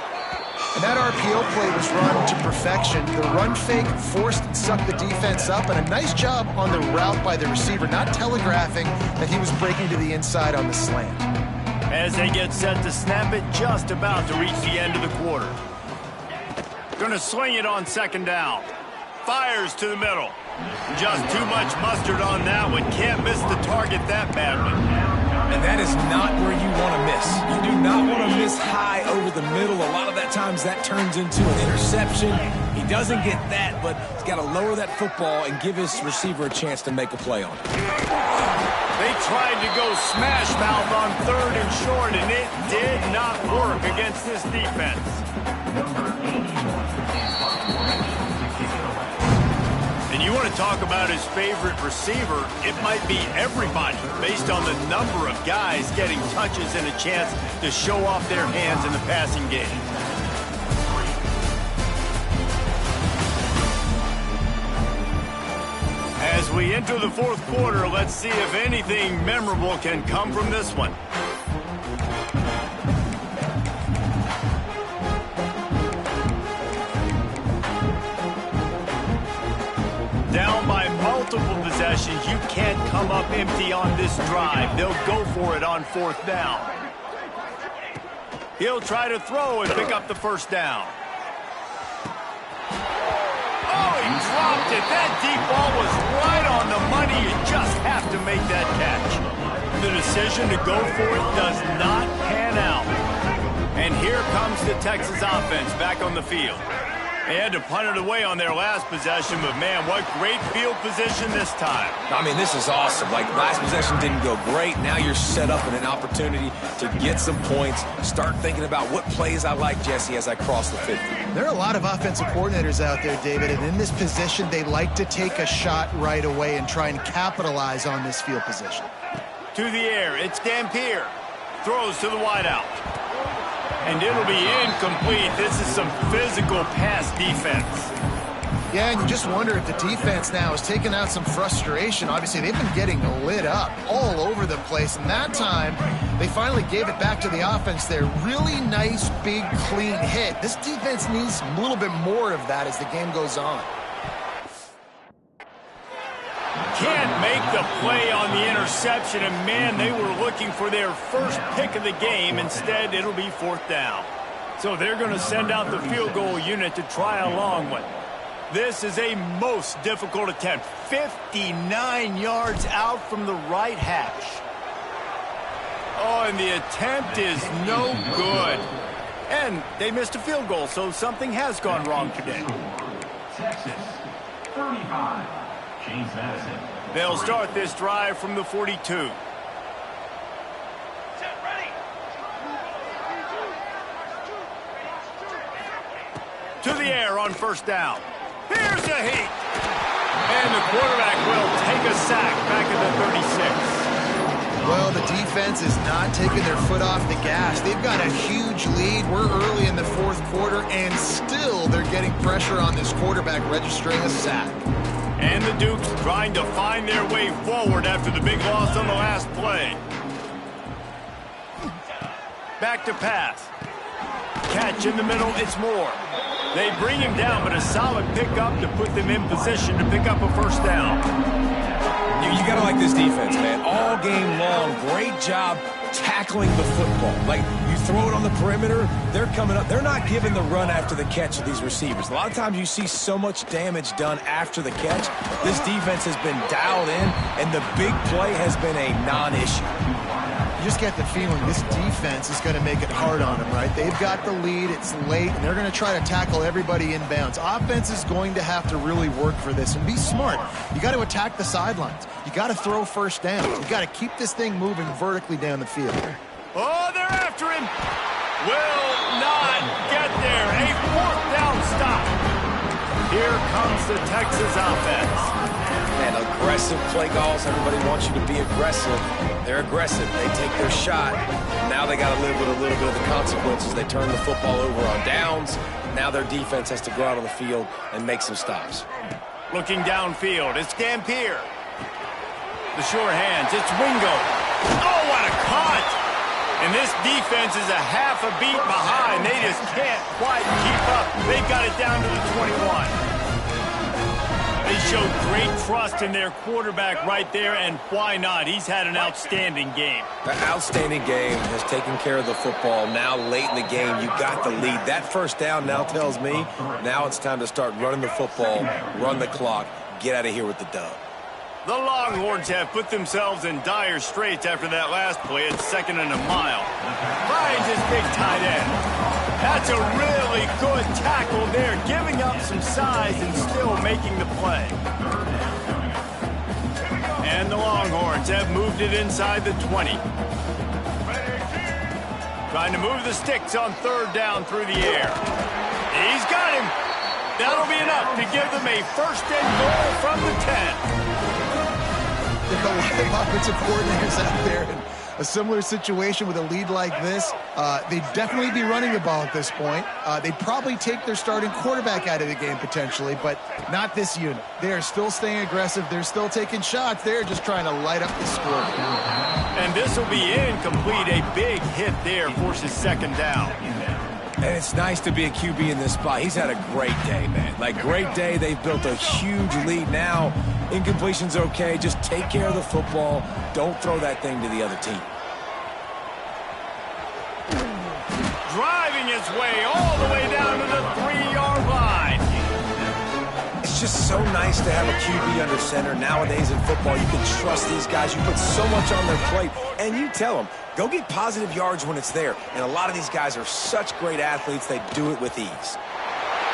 Speaker 3: And that RPO play was run to perfection. The run fake forced and sucked the defense up, and a nice job on the route by the receiver, not telegraphing that he was breaking to the inside on the slant.
Speaker 1: As they get set to snap it, just about to reach the end of the quarter. Gonna swing it on second down. Fires to the middle. Just too much mustard on that one. Can't miss the target that badly.
Speaker 2: And that is not where you want to miss. You do not want to miss high over the middle. A lot of that times that turns into an interception. He doesn't get that, but he's got to lower that football and give his receiver a chance to make a play on it.
Speaker 1: They tried to go smash mouth on third and short, and it did not work against this defense. And you want to talk about his favorite receiver, it might be everybody based on the number of guys getting touches and a chance to show off their hands in the passing game. As we enter the fourth quarter, let's see if anything memorable can come from this one. Down by multiple possessions, you can't come up empty on this drive. They'll go for it on fourth down. He'll try to throw and pick up the first down. Oh, he dropped it. That deep ball was right on the money. You just have to make that catch. The decision to go for it does not pan out. And here comes the Texas offense back on the field. They had to punt it away on their last possession, but man, what great field position this time.
Speaker 2: I mean, this is awesome. Like, last possession didn't go great. Now you're set up in an opportunity to get some points. Start thinking about what plays I like, Jesse, as I cross the 50.
Speaker 3: There are a lot of offensive coordinators out there, David, and in this position, they like to take a shot right away and try and capitalize on this field position.
Speaker 1: To the air, it's Dampier. Throws to the wideout. And it'll be incomplete. This is some physical pass defense.
Speaker 3: Yeah, and you just wonder if the defense now has taken out some frustration. Obviously, they've been getting lit up all over the place. And that time, they finally gave it back to the offense there. Really nice, big, clean hit. This defense needs a little bit more of that as the game goes on.
Speaker 1: Can't make the play on the interception, and man, they were looking for their first pick of the game. Instead, it'll be fourth down. So they're going to send out the field goal unit to try a long one. This is a most difficult attempt. 59 yards out from the right hash. Oh, and the attempt is no good. And they missed a field goal, so something has gone wrong today.
Speaker 6: Texas, 35. James Madison.
Speaker 1: They'll start this drive from the 42. To the air on first down. Here's a heat. And the quarterback will take a sack back at the 36.
Speaker 3: Well, the defense is not taking their foot off the gas. They've got a huge lead. We're early in the fourth quarter, and still they're getting pressure on this quarterback, registering a sack.
Speaker 1: And the Dukes trying to find their way forward after the big loss on the last play. Back to pass. Catch in the middle, it's Moore. They bring him down, but a solid pickup to put them in position to pick up a first down.
Speaker 2: You got to like this defense, man. All game long, great job tackling the football. Like, you throw it on the perimeter. They're coming up. They're not giving the run after the catch of these receivers. A lot of times you see so much damage done after the catch. This defense has been dialed in, and the big play has been a non-issue.
Speaker 3: You just get the feeling this defense is going to make it hard on them, right? They've got the lead, it's late, and they're going to try to tackle everybody inbounds. Offense is going to have to really work for this and be smart. You got to attack the sidelines. You got to throw first down. You got to keep this thing moving vertically down the field.
Speaker 1: Oh, they're after him. Will not get there. A fourth down stop. Here comes the Texas offense.
Speaker 2: Man, aggressive play calls. Everybody wants you to be aggressive. They're aggressive. They take their shot. Now they got to live with a little bit of the consequences. They turn the football over on downs. Now their defense has to go out on the field and make some stops.
Speaker 1: Looking downfield, it's Dampier. The sure hands, it's Wingo. Oh, what a cut! And this defense is a half a beat behind. They just can't quite keep up. They've got it down to the 21. They showed great trust in their quarterback right there, and why not? He's had an outstanding game.
Speaker 2: An outstanding game, has taken care of the football. Now late in the game, you got the lead. That first down now tells me now it's time to start running the football, run the clock, get out of here with the dub.
Speaker 1: The Longhorns have put themselves in dire straits after that last play at 2nd and a mile. Finds his big tight end. That's a really good tackle there, giving up some size and still making the play. And the Longhorns have moved it inside the 20. Trying to move the sticks on 3rd down through the air. He's got him. That'll be enough to give them a 1st and goal from the 10.
Speaker 3: There are a lot of offensive coordinators out there in a similar situation with a lead like this. They'd definitely be running the ball at this point. They'd probably take their starting quarterback out of the game potentially, but not this unit. They are still staying aggressive. They're still taking shots. They're just trying to light up the score.
Speaker 1: And this will be incomplete. A big hit there forces 2nd down.
Speaker 2: And it's nice to be a QB in this spot. He's had a great day, man. Like, great day. They've built a huge lead now. Incompletion's okay. Just take care of the football. Don't throw that thing to the other team.
Speaker 1: Driving his way all the way down to the 3-yard line.
Speaker 2: It's just so nice to have a QB under center. Nowadays in football, you can trust these guys. You put so much on their plate, and you tell them, go get positive yards when it's there. And a lot of these guys are such great athletes, they do it with ease.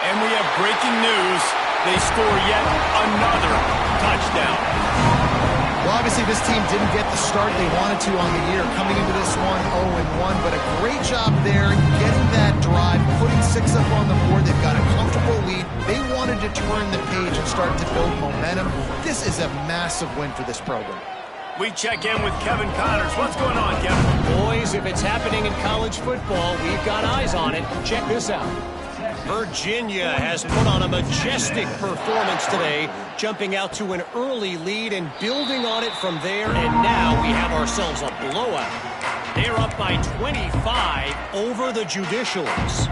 Speaker 1: And we have breaking news. They score yet another touchdown.
Speaker 3: Well, obviously this team didn't get the start they wanted to on the year, coming into this one 0-1, but a great job there getting that drive, putting 6 up on the board. They've got a comfortable lead. They wanted to turn the page and start to build momentum. This is a massive win for this program.
Speaker 1: We check in with Kevin Connors. What's going on, Kevin?
Speaker 4: Boys, if it's happening in college football, we've got eyes on it. Check this out. Virginia has put on a majestic performance today, jumping out to an early lead and building on it from there, and now we have ourselves a blowout. They're up by 25 over the Judicials.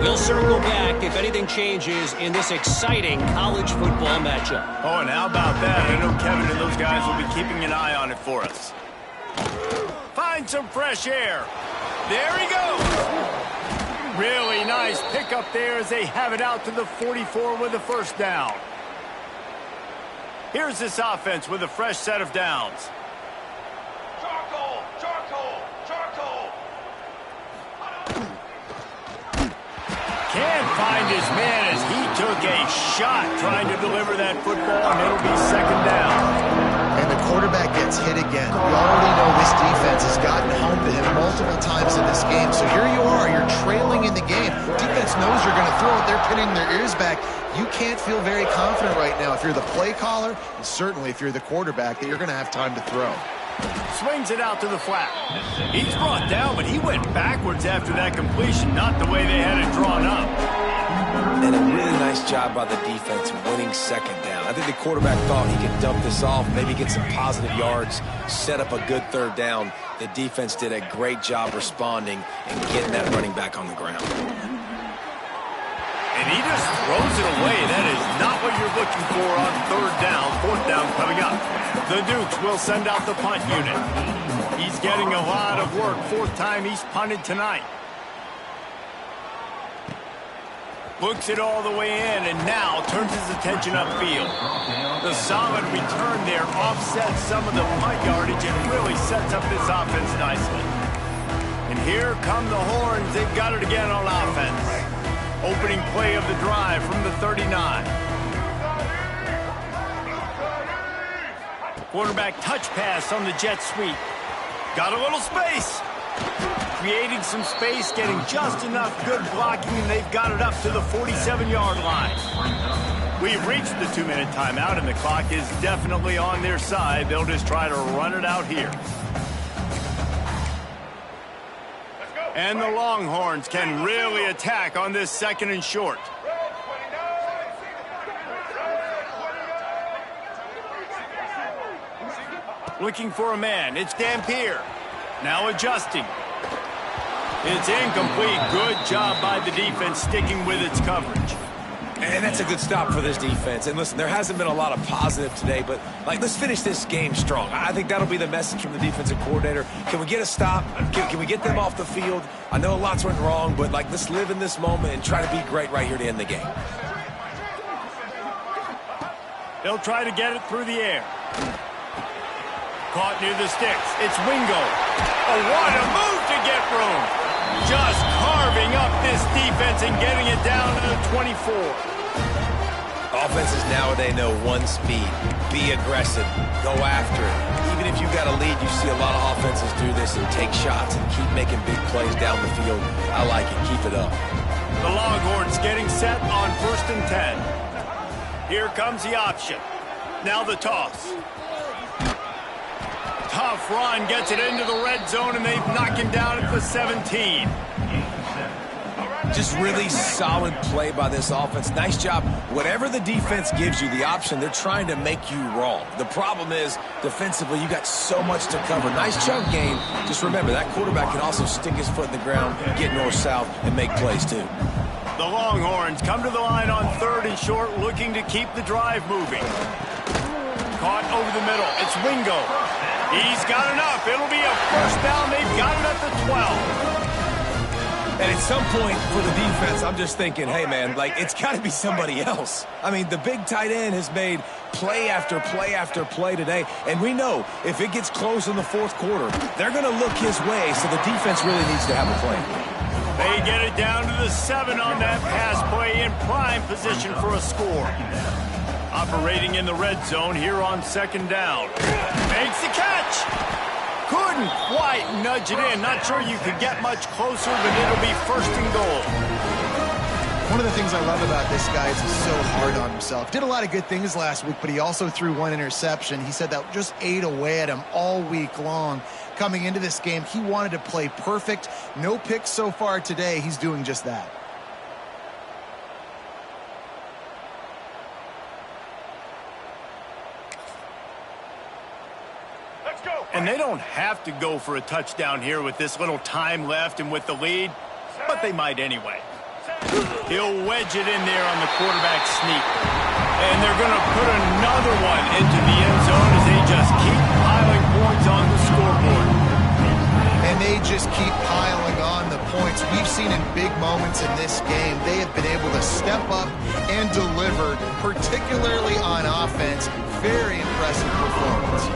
Speaker 4: We'll circle back if anything changes in this exciting college football matchup.
Speaker 1: Oh, and how about that? I know Kevin and those guys will be keeping an eye on it for us. Find some fresh air. There he goes. Really nice pickup there as they have it out to the 44 with a 1st down. Here's this offense with a fresh set of downs.
Speaker 5: Charcoal! Charcoal! Charcoal!
Speaker 1: Can't find his man as he took a shot trying to deliver that football, and it'll be 2nd down.
Speaker 3: And the quarterback gets hit again. We already know this defense has gotten home to him multiple times in this game. So here you are, you're trailing in the game. Defense knows you're going to throw it. They're pinning their ears back. You can't feel very confident right now if you're the play caller, and certainly if you're the quarterback, that you're going to have time to throw.
Speaker 1: Swings it out to the flat. He's brought down, but he went backwards after that completion, not the way they had it drawn up.
Speaker 2: And a really nice job by the defense winning 2nd down. I think the quarterback thought he could dump this off, maybe get some positive yards, set up a good 3rd down. The defense did a great job responding and getting that running back on the ground.
Speaker 1: And he just throws it away. That is not what you're looking for on third down. Fourth down coming up. The Dukes will send out the punt unit. He's getting a lot of work. Fourth time he's punted tonight. Books it all the way in and now turns his attention upfield. The solid return there offsets some of the punt yardage and really sets up this offense nicely. And here come the Horns. They've got it again on offense. Opening play of the drive from the 39. Quarterback touch pass on the jet sweep. Got a little space. Creating some space, getting just enough good blocking, and they've got it up to the 47-yard line. We've reached the 2-minute timeout, and the clock is definitely on their side. They'll just try to run it out here. And the Longhorns can really attack on this second and short. Looking for a man. It's Dampier. Now adjusting. It's incomplete. Good job by the defense sticking with its coverage.
Speaker 2: And that's a good stop for this defense. And listen, there hasn't been a lot of positive today, but let's finish this game strong. I think that'll be the message from the defensive coordinator. Can we get a stop? Can we get them off the field? I know lots went wrong, but let's live in this moment and try to be great right here to end the game.
Speaker 1: They'll try to get it through the air. Caught near the sticks. It's Wingo. Oh, what a move to get room. Just carving up this defense and getting it down to the 24.
Speaker 2: Offenses nowadays know one speed. Be aggressive. Go after it. Even if you've got a lead, you see a lot of offenses do this and take shots and keep making big plays down the field. I like it. Keep it up.
Speaker 1: The Longhorns getting set on 1st and 10. Here comes the option. Now the toss. Tough run, gets it into the red zone, and they've knocked him down at the 17.
Speaker 2: Just really solid play by this offense. Nice job. Whatever the defense gives you, the option, they're trying to make you wrong. The problem is, defensively, you got so much to cover. Nice chunk game. Just remember, that quarterback can also stick his foot in the ground, get north-south, and make plays, too.
Speaker 1: The Longhorns come to the line on 3rd and short, looking to keep the drive moving. Caught over the middle. It's Wingo. He's got enough. It'll be a first down. They've got it at the 12.
Speaker 2: And at some point for the defense, I'm just thinking, hey, man, it's got to be somebody else. I mean, the big tight end has made play after play after play today. And we know if it gets close in the 4th quarter, they're going to look his way, so the defense really needs to have a plan.
Speaker 1: They get it down to the 7 on that pass play in prime position for a score. Operating in the red zone here on 2nd down. Makes the catch. Couldn't quite nudge it in. Not sure you could get much closer, but it'll be 1st and goal.
Speaker 3: One of the things I love about this guy is he's so hard on himself. Did a lot of good things last week, but he also threw 1 interception. He said that just ate away at him all week long. Coming into this game, he wanted to play perfect. No picks so far today. He's doing just that.
Speaker 1: And they don't have to go for a touchdown here with this little time left and with the lead, but they might anyway. He'll wedge it in there on the quarterback sneak. And they're going to put another one into the end zone as they just keep piling points on the scoreboard.
Speaker 3: And they just keep piling on the points. We've seen in big moments in this game, they have been able to step up and deliver, particularly on offense. Very impressive performance.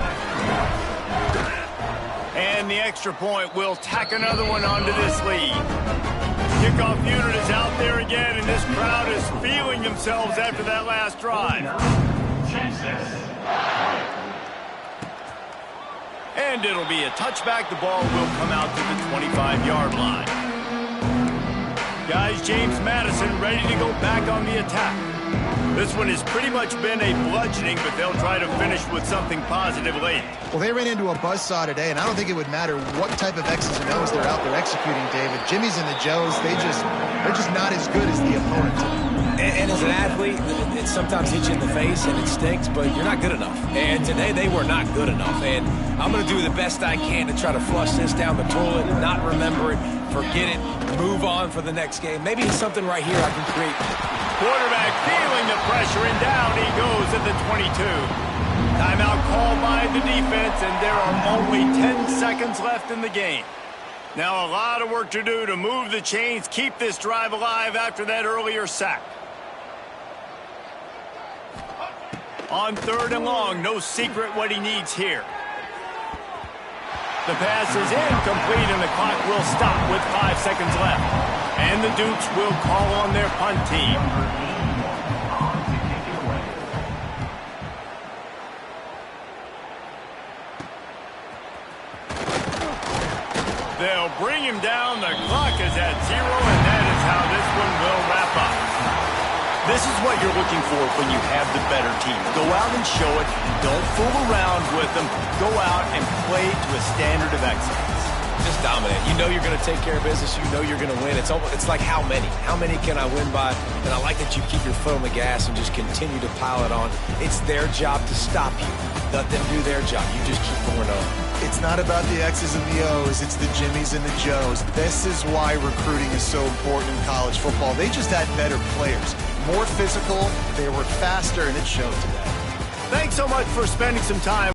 Speaker 1: And the extra point will tack another one onto this lead. Kickoff unit is out there again, and this crowd is feeling themselves after that last drive. And it'll be a touchback. The ball will come out to the 25-yard line. Guys, James Madison ready to go back on the attack. This one has pretty much been a bludgeoning, but they'll try to finish with something positive late.
Speaker 3: Well, they ran into a buzzsaw today, and I don't think it would matter what type of X's and O's they're out there executing, David. Jimmy's and the Joes, they're just not as good as the opponent.
Speaker 2: And as an athlete, it sometimes hits you in the face and it stinks, but you're not good enough. And today they were not good enough. And I'm going to do the best I can to try to flush this down the toilet and not remember it, forget it, move on for the next game. Maybe it's something right here I can create.
Speaker 1: Quarterback feeling the pressure, and down he goes at the 22. Timeout called by the defense, and there are only 10 seconds left in the game. Now a lot of work to do to move the chains, keep this drive alive after that earlier sack. On 3rd and long, no secret what he needs here. The pass is incomplete, and the clock will stop with 5 seconds left. And the Dukes will call on their punt team. They'll bring him down. The clock is at 0, and that is how this one will wrap up. This is what you're looking for when you have the better team. Go out and show it. Don't fool around with them. Go out and play to a standard of excellence.
Speaker 2: Just dominate. You know you're going to take care of business. You know you're going to win. It's like how many? How many can I win by? And I like that you keep your foot on the gas and just continue to pile it on. It's their job to stop you. Let them do their job. You just keep going on.
Speaker 3: It's not about the X's and the O's. It's the Jimmies and the Joes. This is why recruiting is so important in college football. They just had better players. More physical, they were faster, and it showed today.
Speaker 1: Thanks so much for spending some time